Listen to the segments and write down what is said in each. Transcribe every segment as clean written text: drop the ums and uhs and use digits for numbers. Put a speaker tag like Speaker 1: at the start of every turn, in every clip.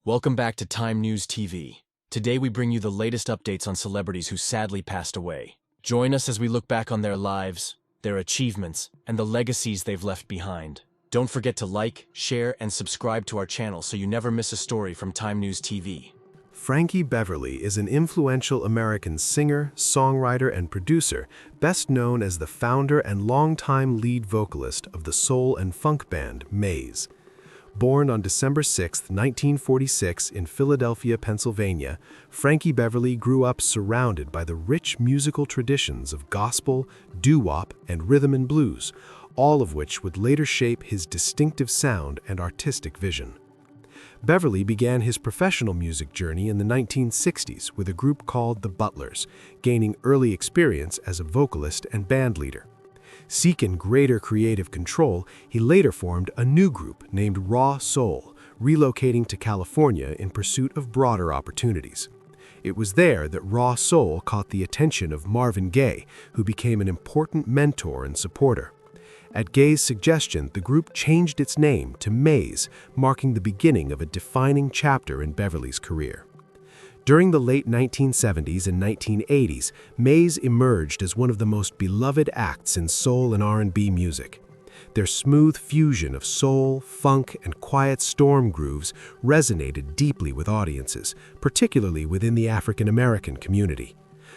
Speaker 1: Welcome back to Time News TV. Today we bring you the latest updates on celebrities who sadly passed away. Join us as we look back on their lives, their achievements, and the legacies they've left behind. Don't forget to like, share, and subscribe to our channel so you never miss a story from Time News TV.
Speaker 2: Frankie Beverly is an influential American singer, songwriter, and producer, best known as the founder and longtime lead vocalist of the soul and funk band Maze. Born on December 6, 1946 in Philadelphia, Pennsylvania, Frankie Beverly grew up surrounded by the rich musical traditions of gospel, doo-wop, and rhythm and blues, all of which would later shape his distinctive sound and artistic vision. Beverly began his professional music journey in the 1960s with a group called the Butlers, gaining early experience as a vocalist and band leader. Seeking greater creative control, he later formed a new group named Raw Soul, relocating to California in pursuit of broader opportunities. It was there that Raw Soul caught the attention of Marvin Gaye, who became an important mentor and supporter. At Gaye's suggestion, the group changed its name to Maze, marking the beginning of a defining chapter in Beverly's career. During the late 1970s and 1980s, Maze emerged as one of the most beloved acts in soul and R&B music. Their smooth fusion of soul, funk, and quiet storm grooves resonated deeply with audiences, particularly within the African American community.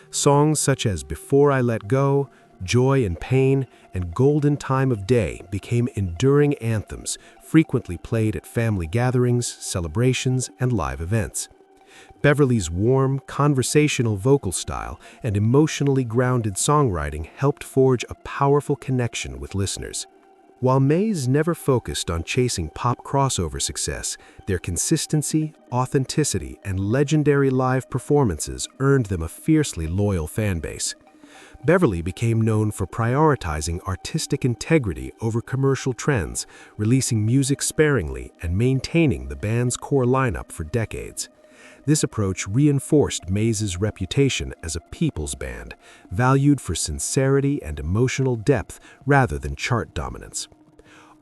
Speaker 2: Songs such as Before I Let Go, Joy and Pain, and Golden Time of Day became enduring anthems, frequently played at family gatherings, celebrations, and live events. Beverly's warm, conversational vocal style and emotionally grounded songwriting helped forge a powerful connection with listeners. While Maze never focused on chasing pop crossover success, their consistency, authenticity, and legendary live performances earned them a fiercely loyal fan base. Beverly became known for prioritizing artistic integrity over commercial trends, releasing music sparingly, and maintaining the band's core lineup for decades. This approach reinforced Maze's reputation as a people's band, valued for sincerity and emotional depth rather than chart dominance.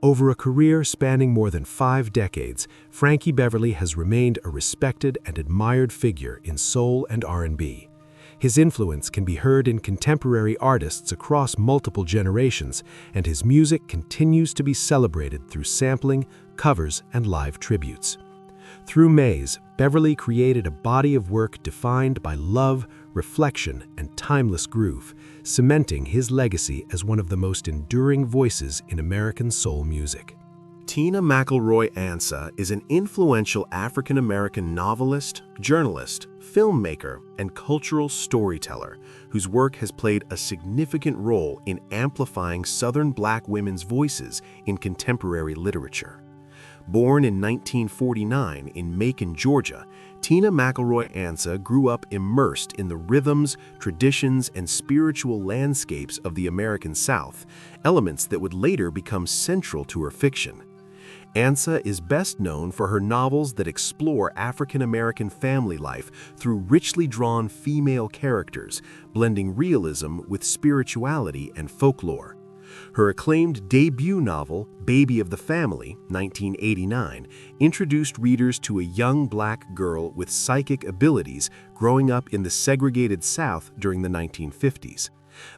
Speaker 2: Over a career spanning more than 5 decades, Frankie Beverly has remained a respected and admired figure in soul and R&B. His influence can be heard in contemporary artists across multiple generations, and his music continues to be celebrated through sampling, covers, and live tributes. Through Maze, Beverly created a body of work defined by love, reflection, and timeless groove, cementing his legacy as one of the most enduring voices in American soul music. Tina McElroy Ansa is an influential African-American novelist, journalist, filmmaker, and cultural storyteller whose work has played a significant role in amplifying Southern Black women's voices in contemporary literature. Born in 1949 in Macon, Georgia, Tina McElroy Ansa grew up immersed in the rhythms, traditions, and spiritual landscapes of the American South, elements that would later become central to her fiction. Ansa is best known for her novels that explore African-American family life through richly drawn female characters, blending realism with spirituality and folklore. Her acclaimed debut novel, Baby of the Family, 1989, introduced readers to a young Black girl with psychic abilities growing up in the segregated South during the 1950s.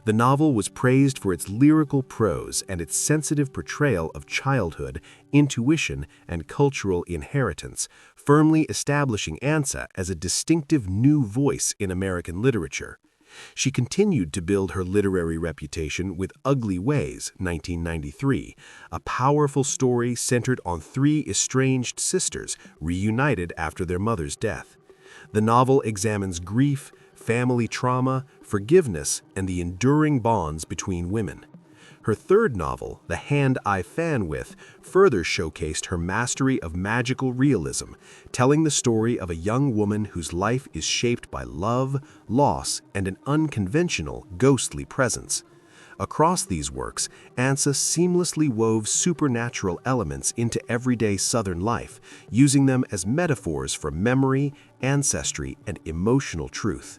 Speaker 2: The novel was praised for its lyrical prose and its sensitive portrayal of childhood, intuition, and cultural inheritance, firmly establishing Ansa as a distinctive new voice in American literature. She continued to build her literary reputation with Ugly Ways, 1993, a powerful story centered on 3 estranged sisters reunited after their mother's death. The novel examines grief, family trauma, forgiveness, and the enduring bonds between women. Her third novel, The Hand I Fan With, further showcased her mastery of magical realism, telling the story of a young woman whose life is shaped by love, loss, and an unconventional, ghostly presence. Across these works, Ansa seamlessly wove supernatural elements into everyday Southern life, using them as metaphors for memory, ancestry, and emotional truth.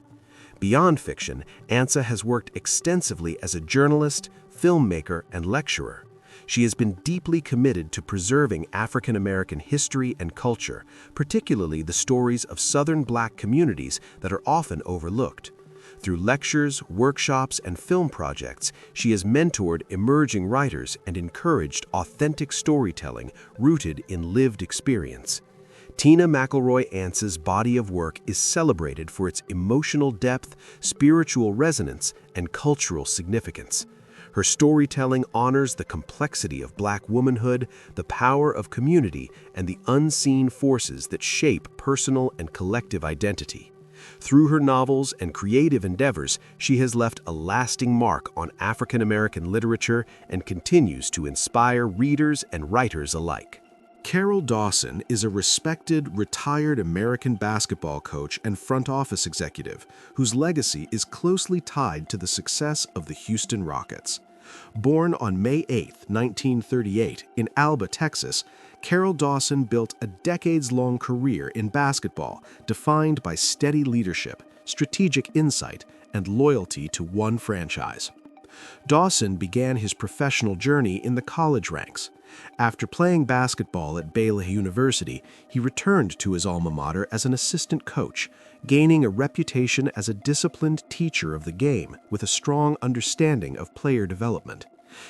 Speaker 2: Beyond fiction, Ansa has worked extensively as a journalist, filmmaker, and lecturer. She has been deeply committed to preserving African American history and culture, particularly the stories of Southern Black communities that are often overlooked. Through lectures, workshops, and film projects, she has mentored emerging writers and encouraged authentic storytelling rooted in lived experience. Tina McElroy Ansa's body of work is celebrated for its emotional depth, spiritual resonance, and cultural significance. Her storytelling honors the complexity of Black womanhood, the power of community, and the unseen forces that shape personal and collective identity. Through her novels and creative endeavors, she has left a lasting mark on African American literature and continues to inspire readers and writers alike. Carroll Dawson is a respected, retired American basketball coach and front office executive whose legacy is closely tied to the success of the Houston Rockets. Born on May 8, 1938, in Alba, Texas, Carroll Dawson built a decades-long career in basketball defined by steady leadership, strategic insight, and loyalty to one franchise. Dawson began his professional journey in the college ranks. After playing basketball at Baylor University, he returned to his alma mater as an assistant coach, gaining a reputation as a disciplined teacher of the game with a strong understanding of player development.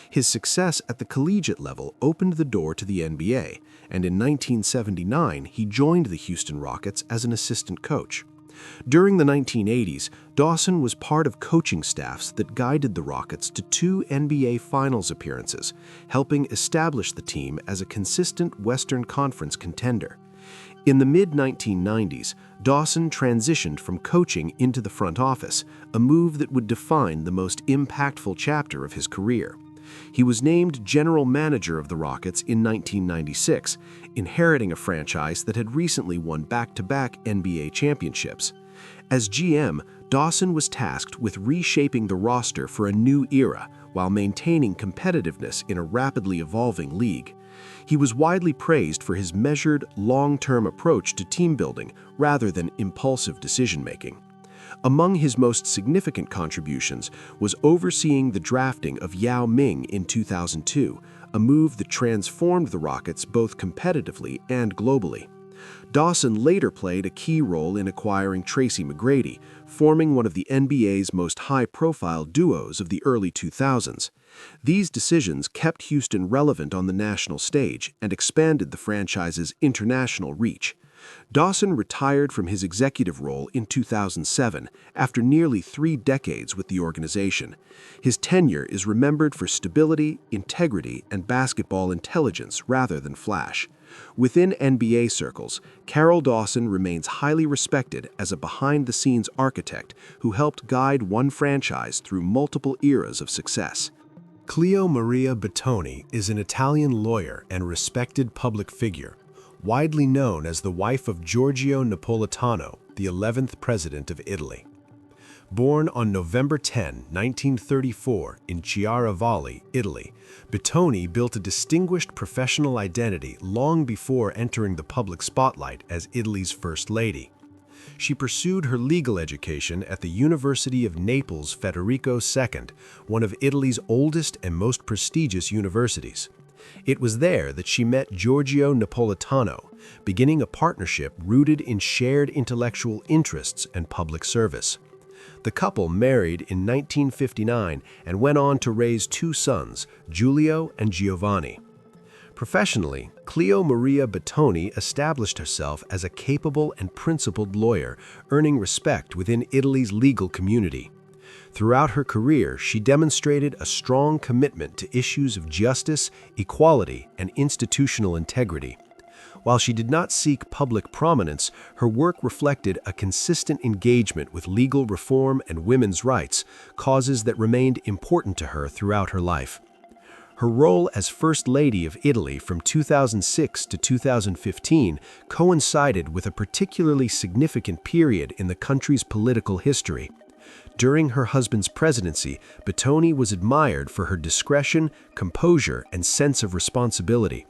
Speaker 2: His success at the collegiate level opened the door to the NBA, and in 1979 he joined the Houston Rockets as an assistant coach. During the 1980s, Dawson was part of coaching staffs that guided the Rockets to 2 NBA Finals appearances, helping establish the team as a consistent Western Conference contender. In the mid-1990s, Dawson transitioned from coaching into the front office, a move that would define the most impactful chapter of his career. He was named general manager of the Rockets in 1996, inheriting a franchise that had recently won back-to-back NBA championships. As GM, Dawson was tasked with reshaping the roster for a new era while maintaining competitiveness in a rapidly evolving league. He was widely praised for his measured, long-term approach to team building rather than impulsive decision-making. Among his most significant contributions was overseeing the drafting of Yao Ming in 2002, a move that transformed the Rockets both competitively and globally. Dawson later played a key role in acquiring Tracy McGrady, forming one of the NBA's most high-profile duos of the early 2000s. These decisions kept Houston relevant on the national stage and expanded the franchise's international reach. Dawson retired from his executive role in 2007 after nearly 3 decades with the organization. His tenure is remembered for stability, integrity, and basketball intelligence rather than flash. Within NBA circles, Carroll Dawson remains highly respected as a behind-the-scenes architect who helped guide one franchise through multiple eras of success. Cleo Maria Bottari is an Italian lawyer and respected public figure, widely known as the wife of Giorgio Napolitano, the 11th president of Italy. Born on November 10, 1934, in Chiaravalle, Italy, Bottari built a distinguished professional identity long before entering the public spotlight as Italy's First Lady. She pursued her legal education at the University of Naples Federico II, one of Italy's oldest and most prestigious universities. It was there that she met Giorgio Napolitano, beginning a partnership rooted in shared intellectual interests and public service. The couple married in 1959 and went on to raise 2 sons, Giulio and Giovanni. Professionally, Cleo Maria Bottari established herself as a capable and principled lawyer, earning respect within Italy's legal community. Throughout her career, she demonstrated a strong commitment to issues of justice, equality, and institutional integrity. While she did not seek public prominence, her work reflected a consistent engagement with legal reform and women's rights, causes that remained important to her throughout her life. Her role as First Lady of Italy from 2006 to 2015 coincided with a particularly significant period in the country's political history. During her husband's presidency, Bottari was admired for her discretion, composure, and sense of responsibility.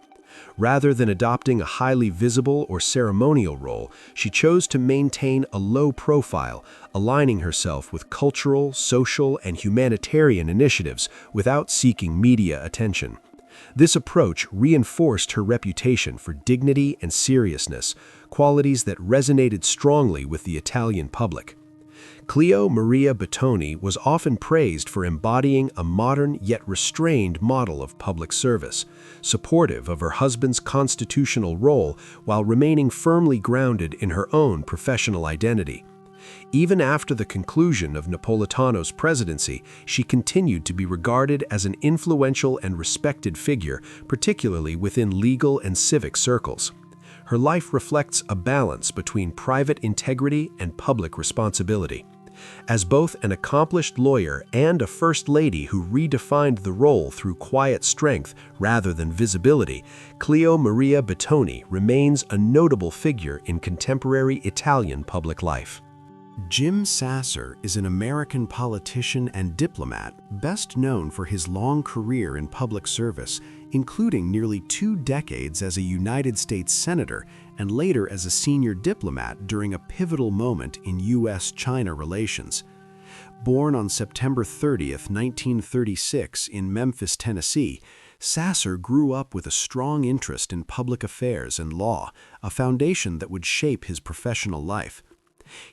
Speaker 2: Rather than adopting a highly visible or ceremonial role, she chose to maintain a low profile, aligning herself with cultural, social, and humanitarian initiatives without seeking media attention. This approach reinforced her reputation for dignity and seriousness, qualities that resonated strongly with the Italian public. Cleo Maria Bottoni was often praised for embodying a modern yet restrained model of public service, supportive of her husband's constitutional role while remaining firmly grounded in her own professional identity. Even after the conclusion of Napolitano's presidency, she continued to be regarded as an influential and respected figure, particularly within legal and civic circles. Her life reflects a balance between private integrity and public responsibility. As both an accomplished lawyer and a first lady who redefined the role through quiet strength rather than visibility, Cleo Maria Bottoni remains a notable figure in contemporary Italian public life. Jim Sasser is an American politician and diplomat best known for his long career in public service, including nearly 2 decades as a United States Senator and later as a senior diplomat during a pivotal moment in U.S.-China relations. Born on September 30, 1936 in Memphis, Tennessee, Sasser grew up with a strong interest in public affairs and law, a foundation that would shape his professional life.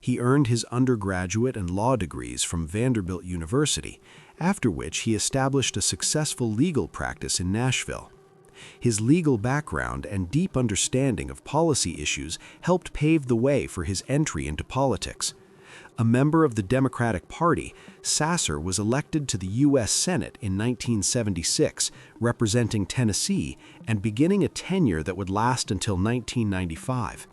Speaker 2: He earned his undergraduate and law degrees from Vanderbilt University, after which he established a successful legal practice in Nashville. His legal background and deep understanding of policy issues helped pave the way for his entry into politics. A member of the Democratic Party, Sasser was elected to the U.S. Senate in 1976, representing Tennessee and beginning a tenure that would last until 1995.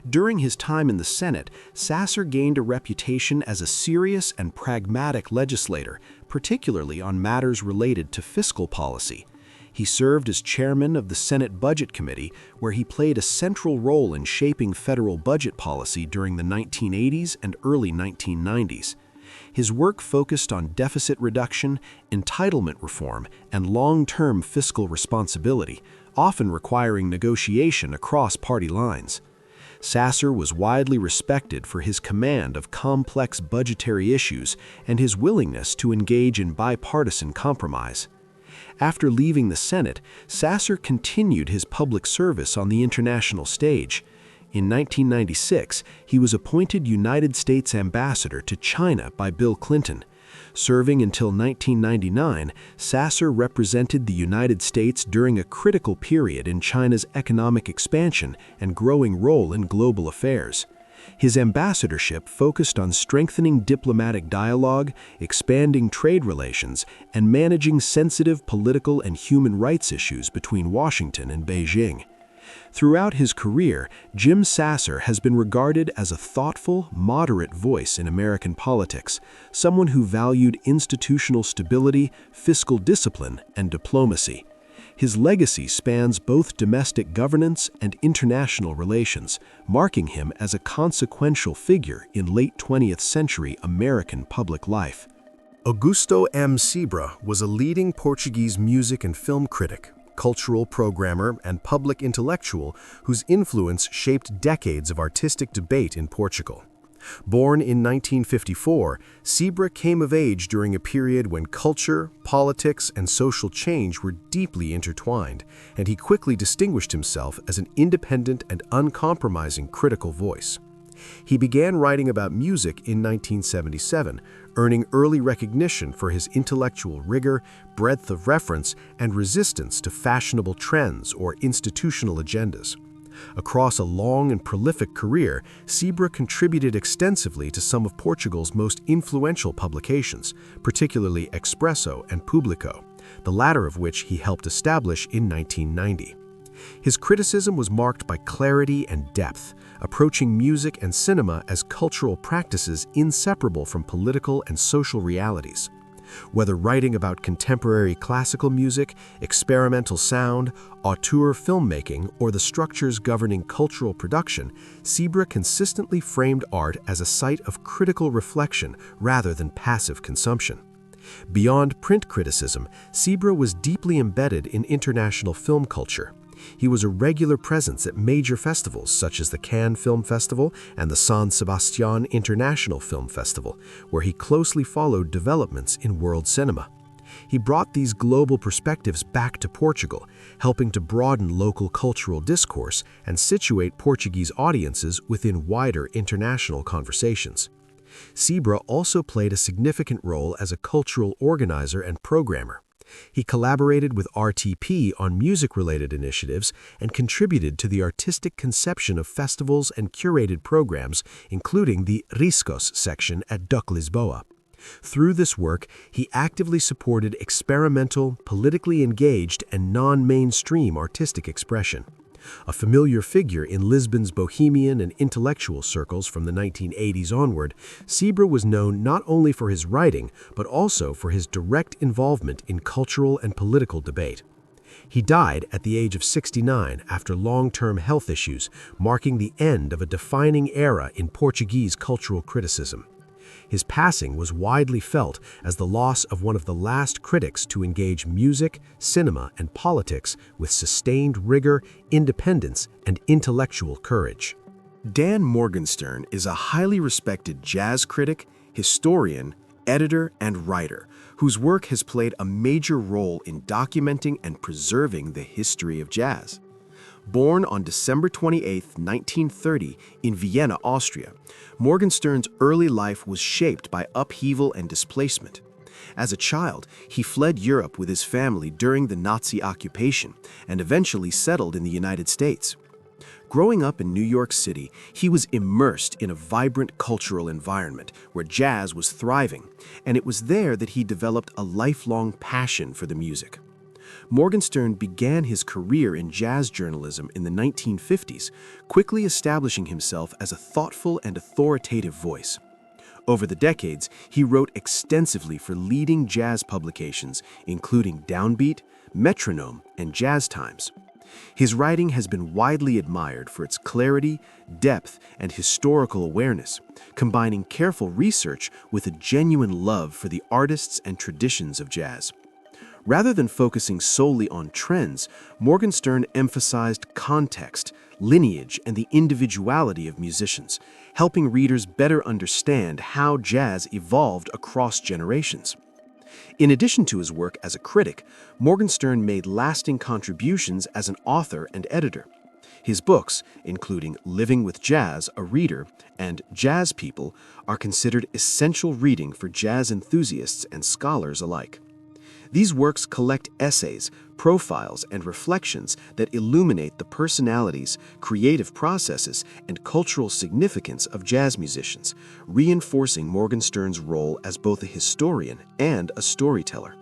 Speaker 2: During his time in the Senate, Sasser gained a reputation as a serious and pragmatic legislator, particularly on matters related to fiscal policy. He served as chairman of the Senate Budget Committee, where he played a central role in shaping federal budget policy during the 1980s and early 1990s. His work focused on deficit reduction, entitlement reform, and long-term fiscal responsibility, often requiring negotiation across party lines. Sasser was widely respected for his command of complex budgetary issues and his willingness to engage in bipartisan compromise. After leaving the Senate, Sasser continued his public service on the international stage. In 1996, he was appointed United States Ambassador to China by Bill Clinton. Serving until 1999, Sasser represented the United States during a critical period in China's economic expansion and growing role in global affairs. His ambassadorship focused on strengthening diplomatic dialogue, expanding trade relations, and managing sensitive political and human rights issues between Washington and Beijing. Throughout his career, Jim Sasser has been regarded as a thoughtful, moderate voice in American politics, someone who valued institutional stability, fiscal discipline, and diplomacy. His legacy spans both domestic governance and international relations, marking him as a consequential figure in late 20th century American public life. Augusto M. Seabra was a leading Portuguese music and film critic, cultural programmer, and public intellectual whose influence shaped decades of artistic debate in Portugal. Born in 1954, Seabra came of age during a period when culture, politics, and social change were deeply intertwined, and he quickly distinguished himself as an independent and uncompromising critical voice. He began writing about music in 1977, earning early recognition for his intellectual rigor, breadth of reference, and resistance to fashionable trends or institutional agendas. Across a long and prolific career, Seabra contributed extensively to some of Portugal's most influential publications, particularly Expresso and Público, the latter of which he helped establish in 1990. His criticism was marked by clarity and depth, approaching music and cinema as cultural practices inseparable from political and social realities. Whether writing about contemporary classical music, experimental sound, auteur filmmaking, or the structures governing cultural production, Seabra consistently framed art as a site of critical reflection rather than passive consumption. Beyond print criticism, Seabra was deeply embedded in international film culture. He was a regular presence at major festivals such as the Cannes Film Festival and the San Sebastián International Film Festival, where he closely followed developments in world cinema. He brought these global perspectives back to Portugal, helping to broaden local cultural discourse and situate Portuguese audiences within wider international conversations. Seabra also played a significant role as a cultural organizer and programmer. He collaborated with RTP on music-related initiatives and contributed to the artistic conception of festivals and curated programs, including the Riscos section at Duck Lisboa. Through this work, he actively supported experimental, politically engaged, and non-mainstream artistic expression. A familiar figure in Lisbon's bohemian and intellectual circles from the 1980s onward, Seabra was known not only for his writing, but also for his direct involvement in cultural and political debate. He died at the age of 69 after long-term health issues, marking the end of a defining era in Portuguese cultural criticism. His passing was widely felt as the loss of one of the last critics to engage music, cinema, and politics with sustained rigor, independence, and intellectual courage. Dan Morgenstern is a highly respected jazz critic, historian, editor, and writer whose work has played a major role in documenting and preserving the history of jazz. Born on December 28, 1930, in Vienna, Austria, Morgenstern's early life was shaped by upheaval and displacement. As a child, he fled Europe with his family during the Nazi occupation and eventually settled in the United States. Growing up in New York City, he was immersed in a vibrant cultural environment where jazz was thriving, and it was there that he developed a lifelong passion for the music. Morgenstern began his career in jazz journalism in the 1950s, quickly establishing himself as a thoughtful and authoritative voice. Over the decades, he wrote extensively for leading jazz publications, including Downbeat, Metronome, and Jazz Times. His writing has been widely admired for its clarity, depth, and historical awareness, combining careful research with a genuine love for the artists and traditions of jazz. Rather than focusing solely on trends, Morgenstern emphasized context, lineage, and the individuality of musicians, helping readers better understand how jazz evolved across generations. In addition to his work as a critic, Morgenstern made lasting contributions as an author and editor. His books, including Living with Jazz, A Reader, and Jazz People, are considered essential reading for jazz enthusiasts and scholars alike. These works collect essays, profiles, and reflections that illuminate the personalities, creative processes, and cultural significance of jazz musicians, reinforcing Morgenstern's role as both a historian and a storyteller.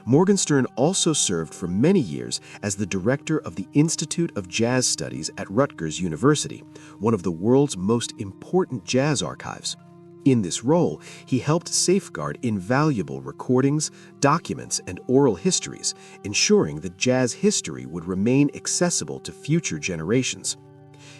Speaker 2: Morgenstern also served for many years as the director of the Institute of Jazz Studies at Rutgers University, one of the world's most important jazz archives. In this role, he helped safeguard invaluable recordings, documents, and oral histories, ensuring that jazz history would remain accessible to future generations.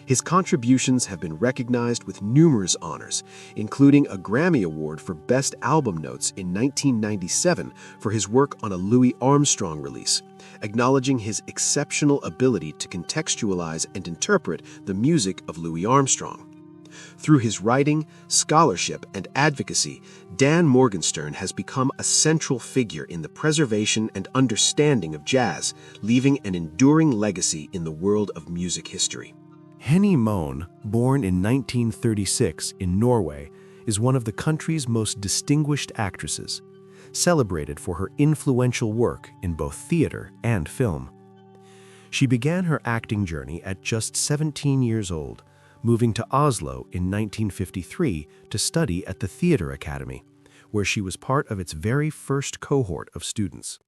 Speaker 2: His contributions have been recognized with numerous honors, including a Grammy Award for Best Album Notes in 1997 for his work on a Louis Armstrong release, acknowledging his exceptional ability to contextualize and interpret the music of Louis Armstrong. Through his writing, scholarship, and advocacy, Dan Morgenstern has become a central figure in the preservation and understanding of jazz, leaving an enduring legacy in the world of music history. Henny Moan, born in 1936 in Norway, is one of the country's most distinguished actresses, celebrated for her influential work in both theater and film. She began her acting journey at just 17 years old, moving to Oslo in 1953 to study at the Theatre Academy, where she was part of its very first cohort of students.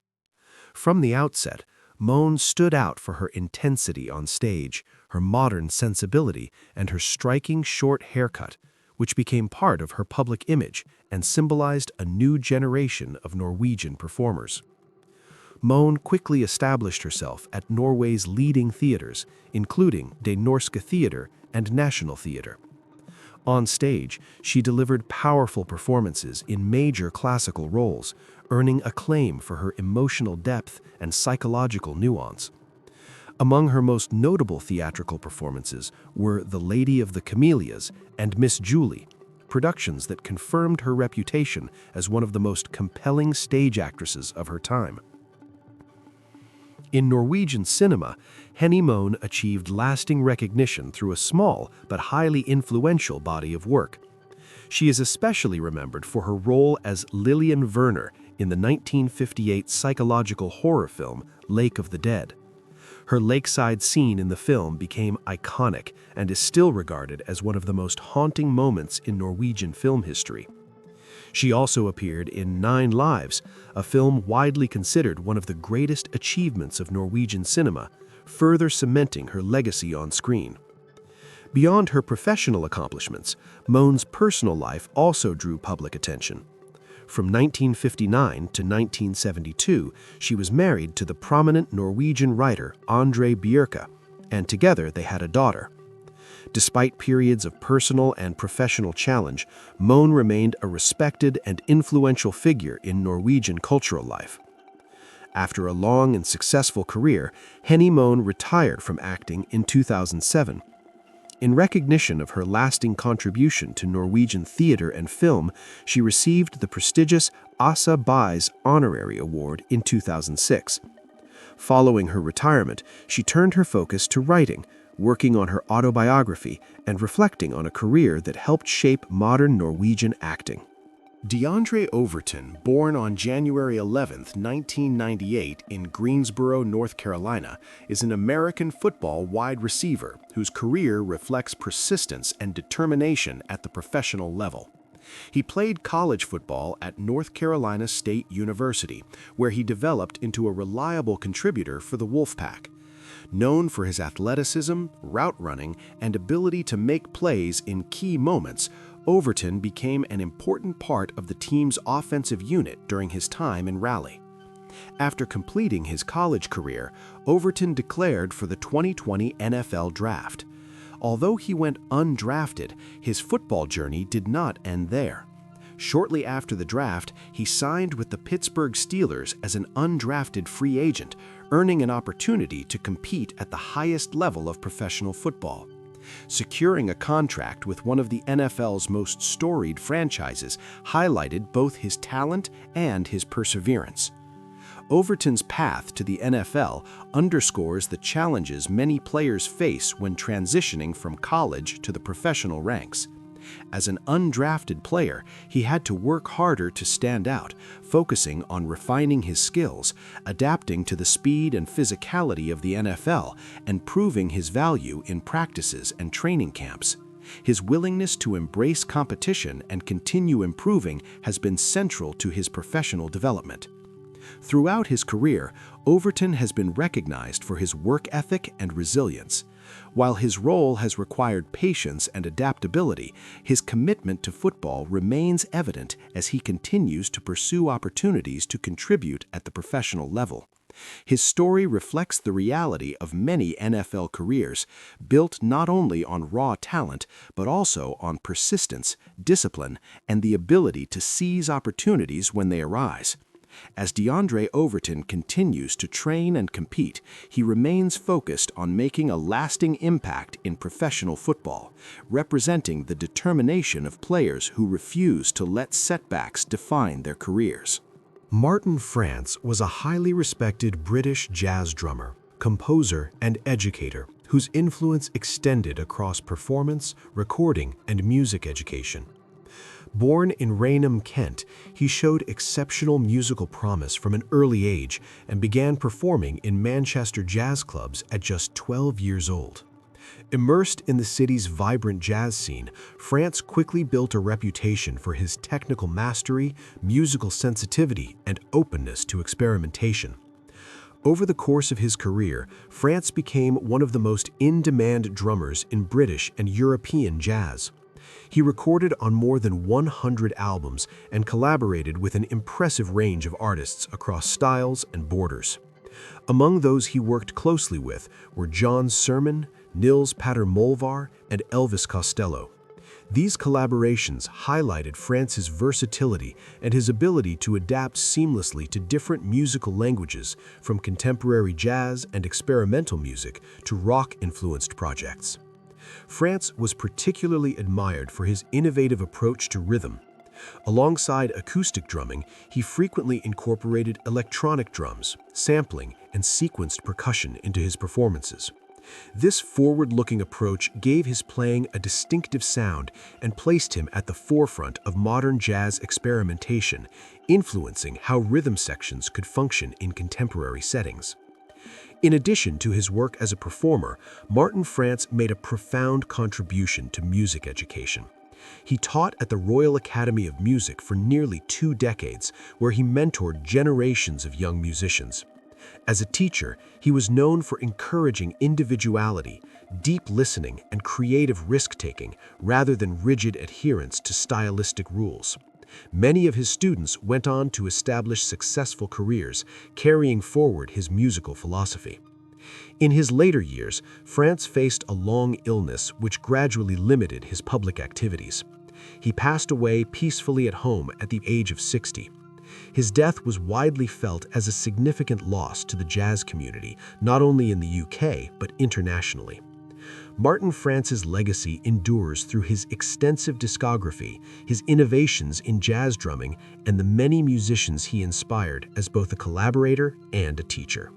Speaker 2: From the outset, Moan stood out for her intensity on stage, her modern sensibility, and her striking short haircut, which became part of her public image and symbolized a new generation of Norwegian performers. Moan quickly established herself at Norway's leading theaters, including Det Norske Theater and National Theatre. On stage, she delivered powerful performances in major classical roles, earning acclaim for her emotional depth and psychological nuance. Among her most notable theatrical performances were The Lady of the Camellias and Miss Julie, productions that confirmed her reputation as one of the most compelling stage actresses of her time. In Norwegian cinema, Henny Moan achieved lasting recognition through a small but highly influential body of work. She is especially remembered for her role as Lillian Werner in the 1958 psychological horror film Lake of the Dead. Her lakeside scene in the film became iconic and is still regarded as one of the most haunting moments in Norwegian film history. She also appeared in 9 Lives, a film widely considered one of the greatest achievements of Norwegian cinema, further cementing her legacy on screen. Beyond her professional accomplishments, Moan's personal life also drew public attention. From 1959 to 1972, she was married to the prominent Norwegian writer Andre Bjerke, and together they had a daughter. Despite periods of personal and professional challenge, Moan remained a respected and influential figure in Norwegian cultural life. After a long and successful career, Henny Moan retired from acting in 2007. In recognition of her lasting contribution to Norwegian theater and film, she received the prestigious Asa Bais Honorary Award in 2006. Following her retirement, she turned her focus to writing, working on her autobiography and reflecting on a career that helped shape modern Norwegian acting. DeAndre Overton, born on January 11, 1998 in Greensboro, North Carolina, is an American football wide receiver whose career reflects persistence and determination at the professional level. He played college football at North Carolina State University, where he developed into a reliable contributor for the Wolfpack. Known for his athleticism, route running, and ability to make plays in key moments, Overton became an important part of the team's offensive unit during his time in Raleigh. After completing his college career, Overton declared for the 2020 NFL Draft. Although he went undrafted, his football journey did not end there. Shortly after the draft, he signed with the Pittsburgh Steelers as an undrafted free agent, earning an opportunity to compete at the highest level of professional football. Securing a contract with one of the NFL's most storied franchises highlighted both his talent and his perseverance. Overton's path to the NFL underscores the challenges many players face when transitioning from college to the professional ranks. As an undrafted player, he had to work harder to stand out, focusing on refining his skills, adapting to the speed and physicality of the NFL, and proving his value in practices and training camps. His willingness to embrace competition and continue improving has been central to his professional development. Throughout his career, Overton has been recognized for his work ethic and resilience. While his role has required patience and adaptability, his commitment to football remains evident as he continues to pursue opportunities to contribute at the professional level. His story reflects the reality of many NFL careers, built not only on raw talent, but also on persistence, discipline, and the ability to seize opportunities when they arise. As DeAndre Overton continues to train and compete, he remains focused on making a lasting impact in professional football, representing the determination of players who refuse to let setbacks define their careers.
Speaker 3: Martin France was a highly respected British jazz drummer, composer, and educator whose influence extended across performance, recording, and music education. Born in Raynham, Kent, he showed exceptional musical promise from an early age and began performing in Manchester jazz clubs at just 12 years old. Immersed in the city's vibrant jazz scene, France quickly built a reputation for his technical mastery, musical sensitivity, and openness to experimentation. Over the course of his career, France became one of the most in-demand drummers in British and European jazz. He recorded on more than 100 albums and collaborated with an impressive range of artists across styles and borders. Among those he worked closely with were John Surman, Nils Pater Molvar, and Elvis Costello. These collaborations highlighted France's versatility and his ability to adapt seamlessly to different musical languages, from contemporary jazz and experimental music to rock-influenced projects. France was particularly admired for his innovative approach to rhythm. Alongside acoustic drumming, he frequently incorporated electronic drums, sampling, and sequenced percussion into his performances. This forward-looking approach gave his playing a distinctive sound and placed him at the forefront of modern jazz experimentation, influencing how rhythm sections could function in contemporary settings. In addition to his work as a performer, Martin France made a profound contribution to music education. He taught at the Royal Academy of Music for nearly 2 decades, where he mentored generations of young musicians. As a teacher, he was known for encouraging individuality, deep listening, and creative risk-taking, rather than rigid adherence to stylistic rules. Many of his students went on to establish successful careers, carrying forward his musical philosophy. In his later years, France faced a long illness which gradually limited his public activities. He passed away peacefully at home at the age of 60. His death was widely felt as a significant loss to the jazz community, not only in the UK, but internationally. Martin France's legacy endures through his extensive discography, his innovations in jazz drumming, and the many musicians he inspired as both a collaborator and a teacher.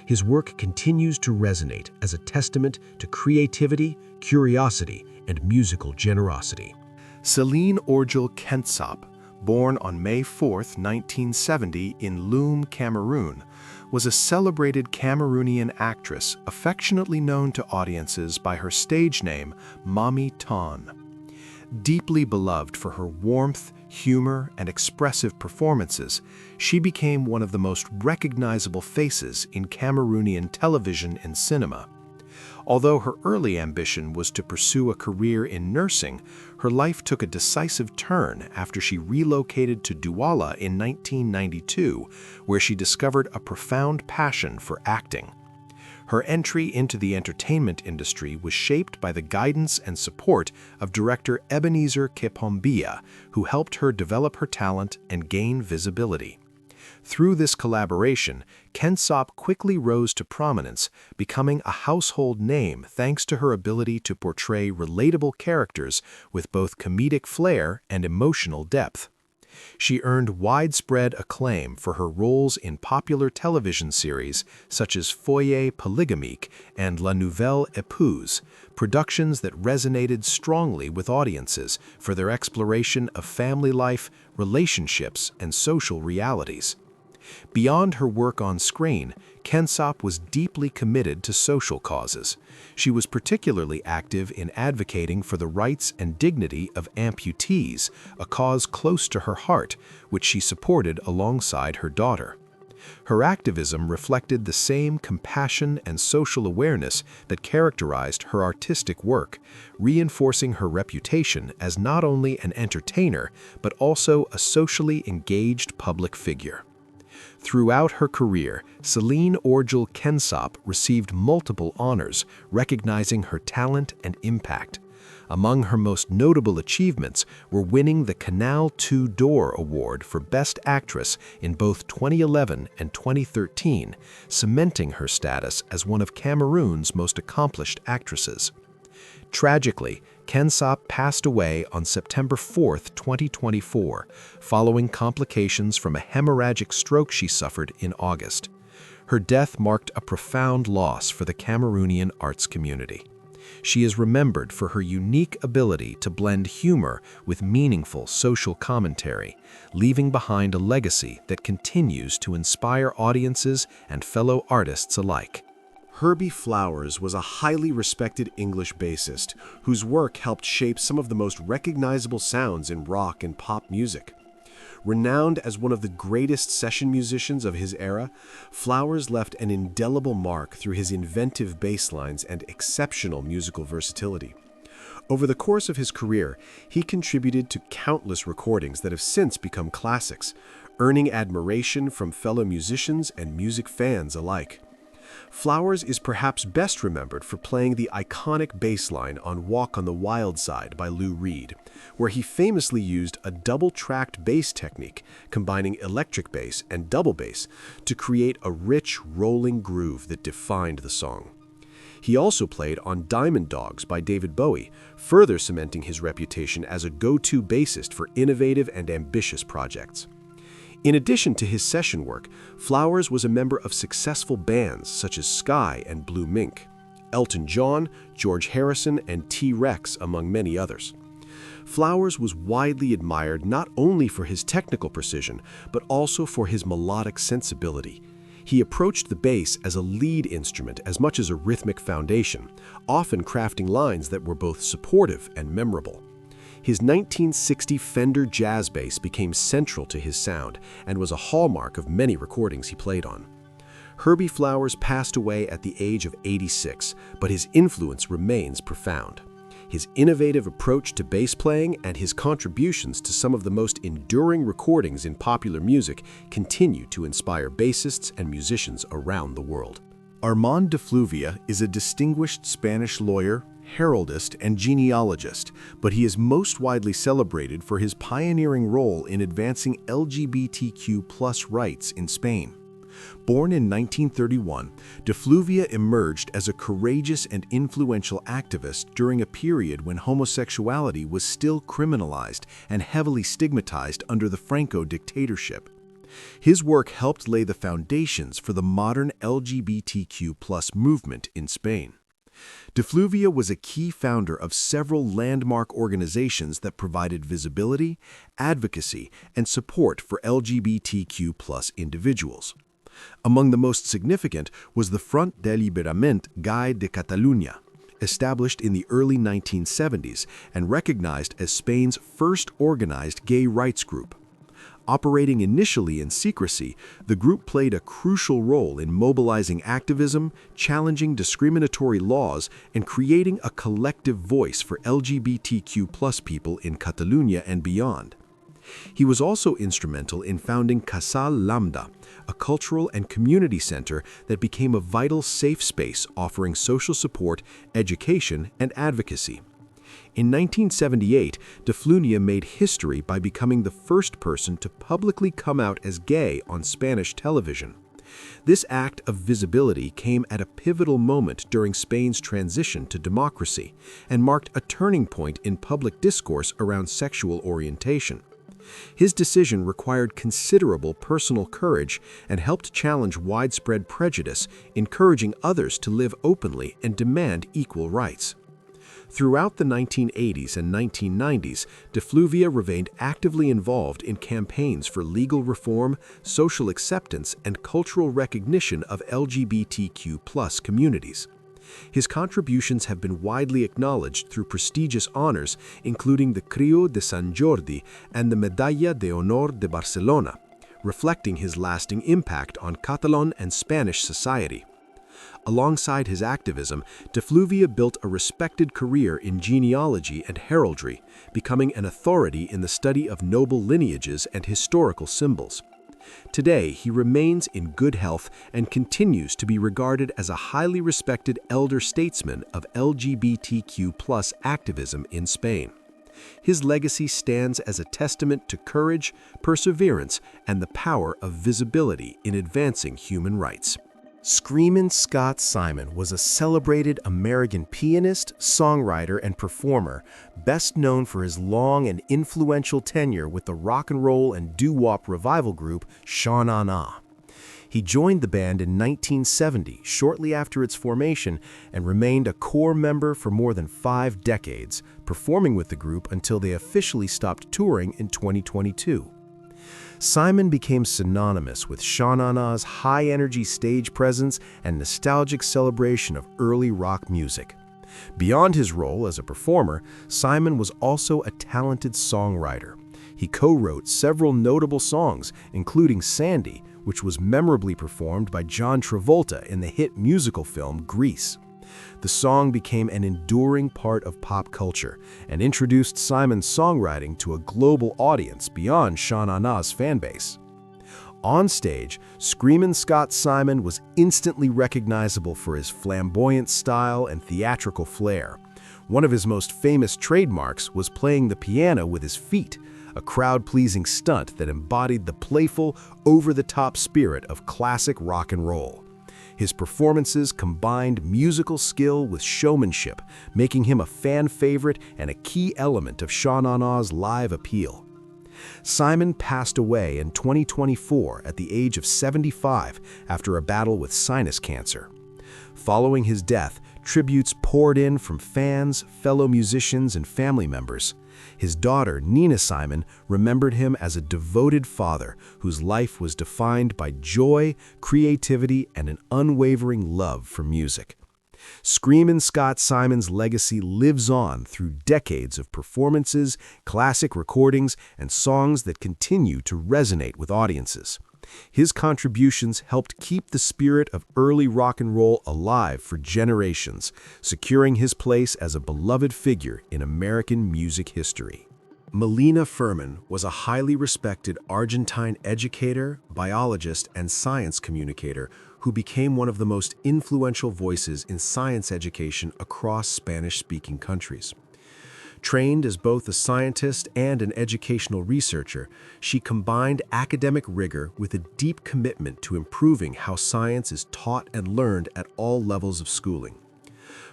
Speaker 3: His work continues to resonate as a testament to creativity, curiosity, and musical generosity.
Speaker 2: Selene Origel Kensop, born on May 4, 1970 in Loum, Cameroon, was a celebrated Cameroonian actress affectionately known to audiences by her stage name, Mami Ton. Deeply beloved for her warmth, humor, and expressive performances, she became one of the most recognizable faces in Cameroonian television and cinema. Although her early ambition was to pursue a career in nursing, her life took a decisive turn after she relocated to Douala in 1992, where she discovered a profound passion for acting. Her entry into the entertainment industry was shaped by the guidance and support of director Ebenezer Kipombia, who helped her develop her talent and gain visibility. Through this collaboration, Kensop quickly rose to prominence, becoming a household name thanks to her ability to portray relatable characters with both comedic flair and emotional depth. She earned widespread acclaim for her roles in popular television series such as Foyer Polygamique and La Nouvelle Épouse, productions that resonated strongly with audiences for their exploration of family life, relationships, and social realities. Beyond her work on screen, Kensop was deeply committed to social causes. She was particularly active in advocating for the rights and dignity of amputees, a cause close to her heart, which she supported alongside her daughter. Her activism reflected the same compassion and social awareness that characterized her artistic work, reinforcing her reputation as not only an entertainer, but also a socially engaged public figure. Throughout her career, Selene Origel Kensop received multiple honors recognizing her talent and impact. Among her most notable achievements were winning the Canal 2 d'Or Award for Best Actress in both 2011 and 2013, cementing her status as one of Cameroon's most accomplished actresses. Tragically, Kensop passed away on September 4, 2024, following complications from a hemorrhagic stroke she suffered in August. Her death marked a profound loss for the Cameroonian arts community. She is remembered for her unique ability to blend humor with meaningful social commentary, leaving behind a legacy that continues to inspire audiences and fellow artists alike.
Speaker 4: Herbie Flowers was a highly respected English bassist whose work helped shape some of the most recognizable sounds in rock and pop music. Renowned as one of the greatest session musicians of his era, Flowers left an indelible mark through his inventive bass lines and exceptional musical versatility. Over the course of his career, he contributed to countless recordings that have since become classics, earning admiration from fellow musicians and music fans alike. Flowers is perhaps best remembered for playing the iconic bass line on Walk on the Wild Side by Lou Reed, where he famously used a double-tracked bass technique, combining electric bass and double bass, to create a rich, rolling groove that defined the song. He also played on Diamond Dogs by David Bowie, further cementing his reputation as a go-to bassist for innovative and ambitious projects. In addition to his session work, Flowers was a member of successful bands such as Sky and Blue Mink, Elton John, George Harrison, and T-Rex, among many others. Flowers was widely admired not only for his technical precision, but also for his melodic sensibility. He approached the bass as a lead instrument as much as a rhythmic foundation, often crafting lines that were both supportive and memorable. His 1960 Fender jazz bass became central to his sound and was a hallmark of many recordings he played on. Herbie Flowers passed away at the age of 86, but his influence remains profound. His innovative approach to bass playing and his contributions to some of the most enduring recordings in popular music continue to inspire bassists and musicians around the world.
Speaker 3: Armand de Fluvià is a distinguished Spanish lawyer, heraldist, and genealogist, but he is most widely celebrated for his pioneering role in advancing LGBTQ+ rights in Spain. Born in 1931, de Fluvià emerged as a courageous and influential activist during a period when homosexuality was still criminalized and heavily stigmatized under the Franco dictatorship. His work helped lay the foundations for the modern LGBTQ+ movement in Spain. De Fluvià was a key founder of several landmark organizations that provided visibility, advocacy, and support for LGBTQ+ individuals. Among the most significant was the Front d'Alliberament Gai de Catalunya, established in the early 1970s and recognized as Spain's first organized gay rights group. Operating initially in secrecy, the group played a crucial role in mobilizing activism, challenging discriminatory laws, and creating a collective voice for LGBTQ+ people in Catalonia and beyond. He was also instrumental in founding Casal Lambda, a cultural and community center that became a vital safe space offering social support, education, and advocacy. In 1978, de Fluvià made history by becoming the first person to publicly come out as gay on Spanish television. This act of visibility came at a pivotal moment during Spain's transition to democracy and marked a turning point in public discourse around sexual orientation. His decision required considerable personal courage and helped challenge widespread prejudice, encouraging others to live openly and demand equal rights. Throughout the 1980s and 1990s, de Fluvià remained actively involved in campaigns for legal reform, social acceptance, and cultural recognition of LGBTQ+ communities. His contributions have been widely acknowledged through prestigious honors, including the Creu de Sant Jordi and the Medalla de Honor de Barcelona, reflecting his lasting impact on Catalan and Spanish society. Alongside his activism, de Fluvià built a respected career in genealogy and heraldry, becoming an authority in the study of noble lineages and historical symbols. Today, he remains in good health and continues to be regarded as a highly respected elder statesman of LGBTQ+ activism in Spain. His legacy stands as a testament to courage, perseverance, and the power of visibility in advancing human rights. Screamin' Scott Simon was a celebrated American pianist, songwriter, and performer, best known for his long and influential tenure with the rock and roll and doo-wop revival group Sha Na Na. He joined the band in 1970, shortly after its formation, and remained a core member for more than 5 decades, performing with the group until they officially stopped touring in 2022. Simon became synonymous with Sha Na Na's high-energy stage presence and nostalgic celebration of early rock music. Beyond his role as a performer, Simon was also a talented songwriter. He co-wrote several notable songs, including Sandy, which was memorably performed by John Travolta in the hit musical film Grease. The song became an enduring part of pop culture and introduced Simon's songwriting to a global audience beyond Sha Na Na's fanbase. On stage, Screamin' Scott Simon was instantly recognizable for his flamboyant style and theatrical flair. One of his most famous trademarks was playing the piano with his feet, a crowd-pleasing stunt that embodied the playful, over-the-top spirit of classic rock and roll. His performances combined musical skill with showmanship, making him a fan favorite and a key element of Sha Na Na's live appeal. Simon passed away in 2024 at the age of 75 after a battle with sinus cancer. Following his death, tributes poured in from fans, fellow musicians, and family members. His daughter, Nina Simon, remembered him as a devoted father whose life was defined by joy, creativity, and an unwavering love for music. Screamin' Scott Simon's legacy lives on through decades of performances, classic recordings, and songs that continue to resonate with audiences. His contributions helped keep the spirit of early rock and roll alive for generations, securing his place as a beloved figure in American music history. Melina Furman was a highly respected Argentine educator, biologist, and science communicator who became one of the most influential voices in science education across Spanish-speaking countries. Trained as both a scientist and an educational researcher, she combined academic rigor with a deep commitment to improving how science is taught and learned at all levels of schooling.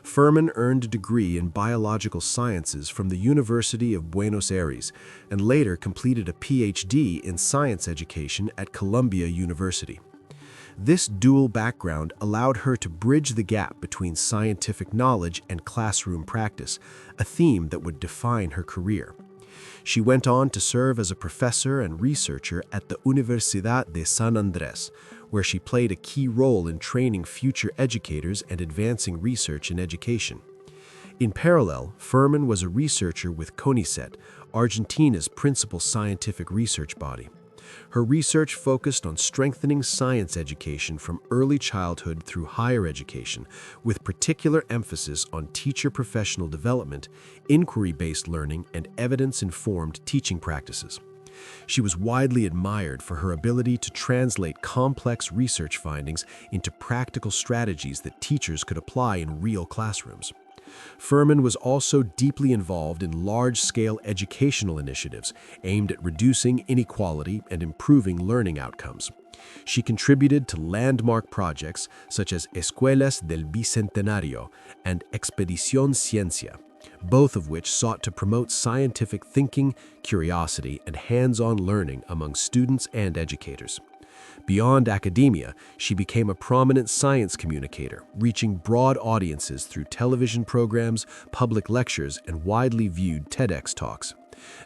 Speaker 3: Furman earned a degree in biological sciences from the University of Buenos Aires and later completed a PhD in science education at Columbia University. This dual background allowed her to bridge the gap between scientific knowledge and classroom practice, a theme that would define her career. She went on to serve as a professor and researcher at the Universidad de San Andrés, where she played a key role in training future educators and advancing research in education. In parallel, Furman was a researcher with CONICET, Argentina's principal scientific research body. Her research focused on strengthening science education from early childhood through higher education, with particular emphasis on teacher professional development, inquiry-based learning, and evidence-informed teaching practices. She was widely admired for her ability to translate complex research findings into practical strategies that teachers could apply in real classrooms. Furman was also deeply involved in large-scale educational initiatives aimed at reducing inequality and improving learning outcomes. She contributed to landmark projects such as Escuelas del Bicentenario and Expedición Ciencia, both of which sought to promote scientific thinking, curiosity, and hands-on learning among students and educators. Beyond academia, she became a prominent science communicator, reaching broad audiences through television programs, public lectures, and widely viewed TEDx talks.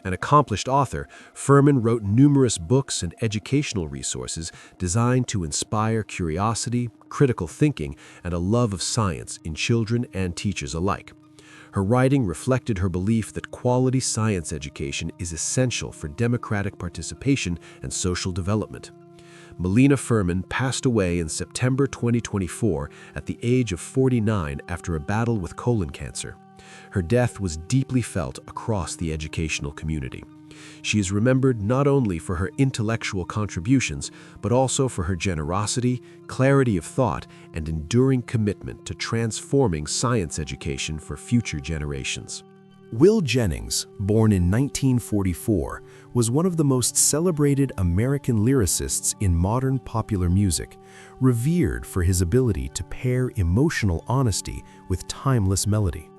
Speaker 3: An accomplished author, Furman wrote numerous books and educational resources designed to inspire curiosity, critical thinking, and a love of science in children and teachers alike. Her writing reflected her belief that quality science education is essential for democratic participation and social development. Melina Furman passed away in September 2024 at the age of 49 after a battle with colon cancer. Her death was deeply felt across the educational community. She is remembered not only for her intellectual contributions, but also for her generosity, clarity of thought, and enduring commitment to transforming science education for future generations.
Speaker 2: Will Jennings, born in 1944, was one of the most celebrated American lyricists in modern popular music, revered for his ability to pair emotional honesty with timeless melody.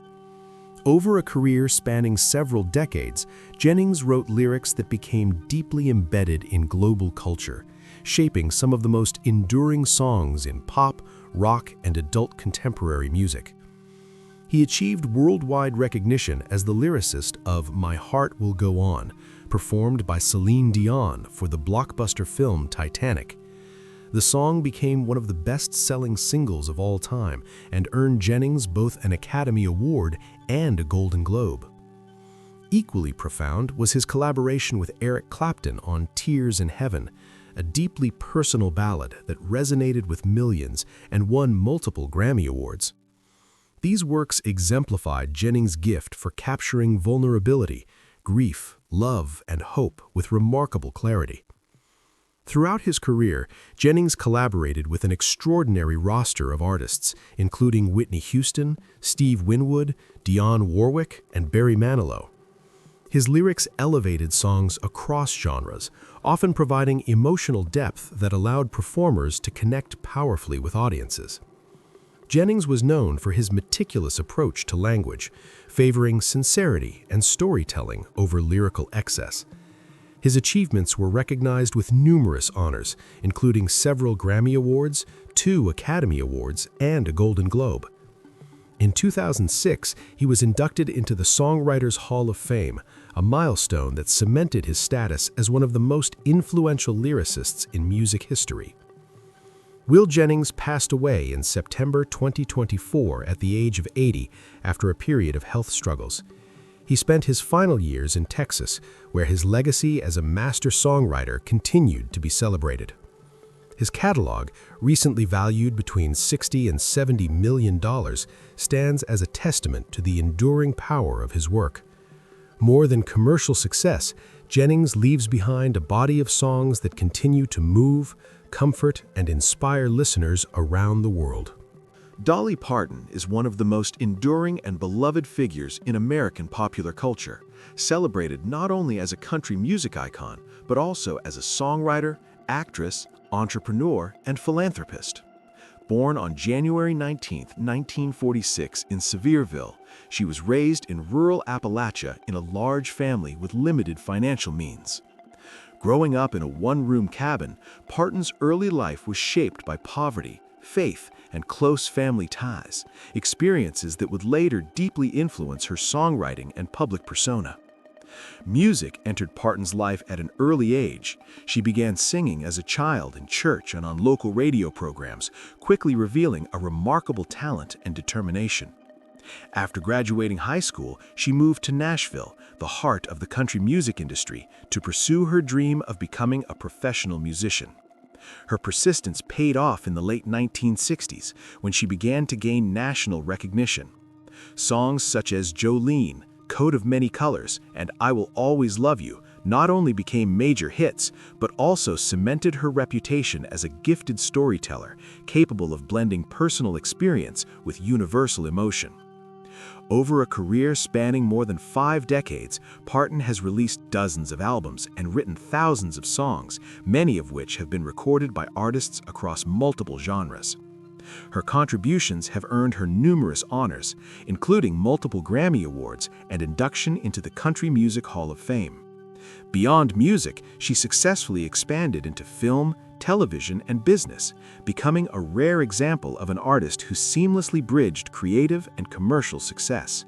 Speaker 2: Over a career spanning several decades, Jennings wrote lyrics that became deeply embedded in global culture, shaping some of the most enduring songs in pop, rock, and adult contemporary music. He achieved worldwide recognition as the lyricist of My Heart Will Go On, performed by Celine Dion for the blockbuster film Titanic. The song became one of the best-selling singles of all time and earned Jennings both an Academy Award and a Golden Globe. Equally profound was his collaboration with Eric Clapton on Tears in Heaven, a deeply personal ballad that resonated with millions and won multiple Grammy Awards. These works exemplified Jennings' gift for capturing vulnerability, grief, love, and hope with remarkable clarity. Throughout his career, Jennings collaborated with an extraordinary roster of artists, including Whitney Houston, Steve Winwood, Dionne Warwick, and Barry Manilow. His lyrics elevated songs across genres, often providing emotional depth that allowed performers to connect powerfully with audiences. Jennings was known for his meticulous approach to language, favoring sincerity and storytelling over lyrical excess. His achievements were recognized with numerous honors, including several Grammy Awards, 2 Academy Awards, and a Golden Globe. In 2006, he was inducted into the Songwriters Hall of Fame, a milestone that cemented his status as one of the most influential lyricists in music history. Will Jennings passed away in September 2024 at the age of 80 after a period of health struggles. He spent his final years in Texas, where his legacy as a master songwriter continued to be celebrated. His catalog, recently valued between $60 and $70 million, stands as a testament to the enduring power of his work. More than commercial success, Jennings leaves behind a body of songs that continue to move, comfort, and inspire listeners around the world.
Speaker 4: Dolly Parton is one of the most enduring and beloved figures in American popular culture, celebrated not only as a country music icon, but also as a songwriter, actress, entrepreneur, and philanthropist. Born on January 19, 1946 in Sevierville, she was raised in rural Appalachia in a large family with limited financial means. Growing up in a one-room cabin, Parton's early life was shaped by poverty, faith, and close family ties, experiences that would later deeply influence her songwriting and public persona. Music entered Parton's life at an early age. She began singing as a child in church and on local radio programs, quickly revealing a remarkable talent and determination. After graduating high school, she moved to Nashville, the heart of the country music industry, to pursue her dream of becoming a professional musician. Her persistence paid off in the late 1960s when she began to gain national recognition. Songs such as Jolene, Coat of Many Colors, and I Will Always Love You not only became major hits, but also cemented her reputation as a gifted storyteller, capable of blending personal experience with universal emotion. Over a career spanning more than 5 decades, Parton has released dozens of albums and written thousands of songs, many of which have been recorded by artists across multiple genres. Her contributions have earned her numerous honors, including multiple Grammy Awards and induction into the Country Music Hall of Fame. Beyond music, she successfully expanded into film, television, and business, becoming a rare example of an artist who seamlessly bridged creative and commercial success.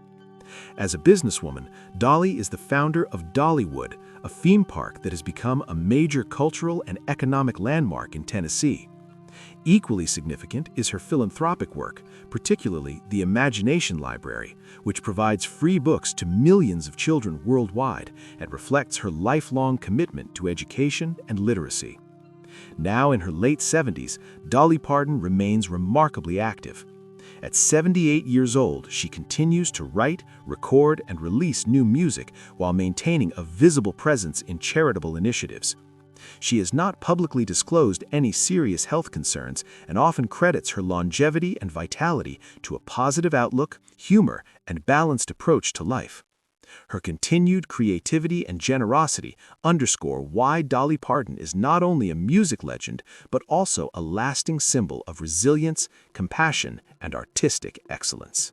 Speaker 4: As a businesswoman, Dolly is the founder of Dollywood, a theme park that has become a major cultural and economic landmark in Tennessee. Equally significant is her philanthropic work, particularly the Imagination Library, which provides free books to millions of children worldwide and reflects her lifelong commitment to education and literacy. Now in her late 70s, Dolly Parton remains remarkably active. At 78 years old, she continues to write, record, and release new music while maintaining a visible presence in charitable initiatives. She has not publicly disclosed any serious health concerns and often credits her longevity and vitality to a positive outlook, humor, and balanced approach to life. Her continued creativity and generosity underscore why Dolly Parton is not only a music legend, but also a lasting symbol of resilience, compassion, and artistic excellence.